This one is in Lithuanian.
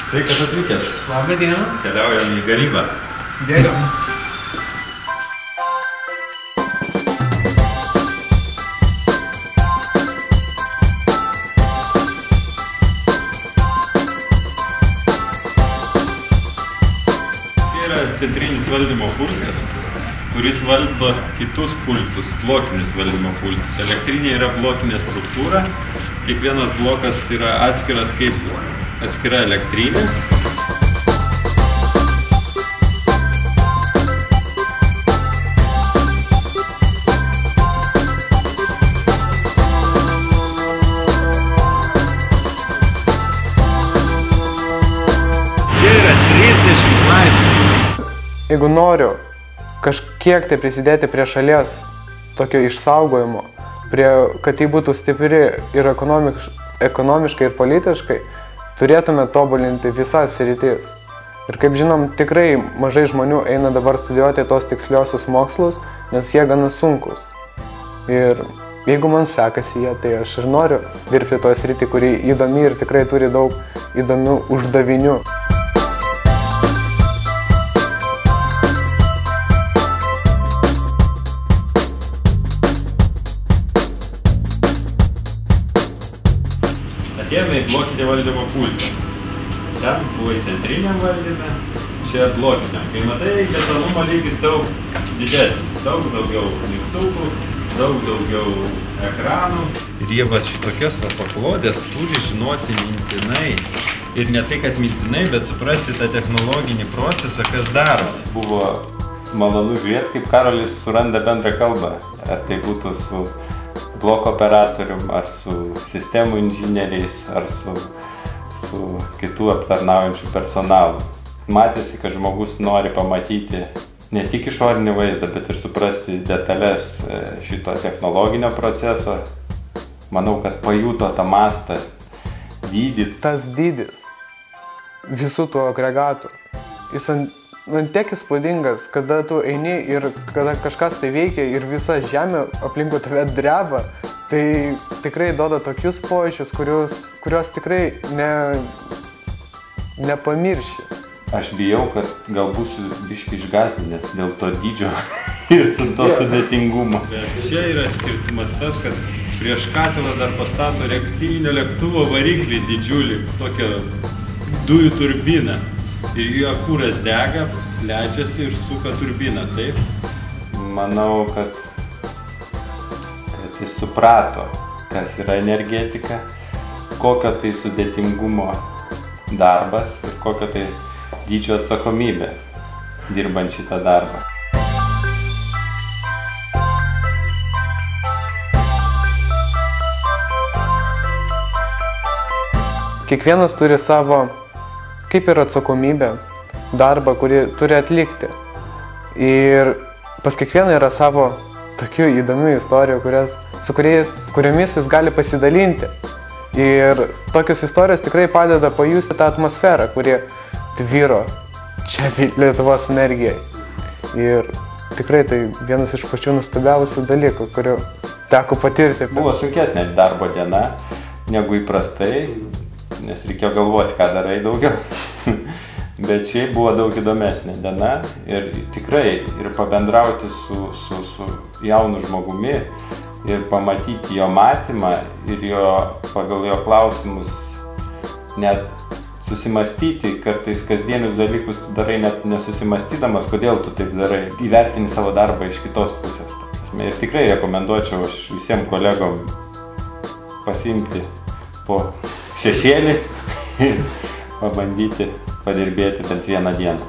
Sveikas atvykęs. Labą dieną. Keliaujam į gamybą. Geriau. Čia yra centrinis valdymo pultas, kuris valdo kitus pultus, blokinius valdymo pultus. Elektrinė yra blokinė struktūra, kiekvienas blokas yra atskiras kaip atskira elektrinė. Čia yra 30 laipsnių. Jeigu noriu kažkiek tai prisidėti prie šalies tokio išsaugojimo, kad ji būtų stipri ir ekonomiškai ir politiškai, turėtume tobulinti visas sritis. Ir kaip žinom, tikrai mažai žmonių eina dabar studijuoti tos tiksliosius mokslus, nes jie gana sunkus. Ir jeigu man sekasi jie, tai aš ir noriu dirbti toje srity, kuri įdomi ir tikrai turi daug įdomių uždavinių. Atėjome į blokinį valdymo pultą. Ten buvo į centriniam valdyme, čia blokiniam. Kai matai, detalumo lygis daug didesnis, daug daugiau mygtukų, daug daugiau ekranų. Ir jie va šitokias paklodės turi žinoti mintinai. Ir ne tai, kad mintinai, bet suprasti tą technologinį procesą, kas daro. Buvo malonu žiūrėti, kaip Karolis suranda bendrą kalbą. Ar tai būtų su bloko operatorium, ar su sistemų inžinieriais, ar su kitų aptarnaujančių personalų. Matėsi, kad žmogus nori pamatyti ne tik išorinį vaizdą, bet ir suprasti detalės šito technologinio proceso. Manau, kad pajuto tą mastą, dydį. Tas dydis visų tų agregatų, jis tiek įspūdingas, kada tu eini ir kada kažkas tai veikia ir visa žemė aplinkui tave dreba, tai tikrai duoda tokius pojūčius, kuriuos tikrai nepamirši. Aš bijau, kad gal būsiu biškį išgąsdinęs dėl to dydžio ir su to sudėtingumo. Čia yra skirtumas tas, kad prieš katilą dar pastato reaktyvinio lėktuvo variklį didžiulį, tokią dujų turbiną. Ir jo kūras dega, plečiasi ir suka turbiną, taip? Manau, kad jis suprato, kas yra energetika, kokio tai sudėtingumo darbas ir kokio tai dydžio atsakomybė dirbant šitą darbą. Kiekvienas turi savo kaip ir atsakomybę, darbą, kurį turi atlikti. Ir pas kiekvieną yra savo tokių įdomių istorijų, kuriomis jis gali pasidalinti. Ir tokios istorijos tikrai padeda pajusti tą atmosferą, kuri tvyro čia Lietuvos energijai. Ir tikrai tai vienas iš pačių nuostabiausių dalykų, kurių teko patirti. Buvo sunkesnė darbo diena negu įprastai, nes reikėjo galvoti, ką darai daugiau. Bet šiaip buvo daug įdomesnė diena ir tikrai ir pabendrauti su jaunu žmogumi ir pamatyti jo matymą ir pagal jo klausimus net susimastyti, kartais kasdienius dalykus tu darai net nesusimastydamas, kodėl tu taip darai, įvertini savo darbą iš kitos pusės. Ir tikrai rekomenduočiau aš visiems kolegom pasiimti po šešėlį ir pabandyti padirbėti bent vieną dieną.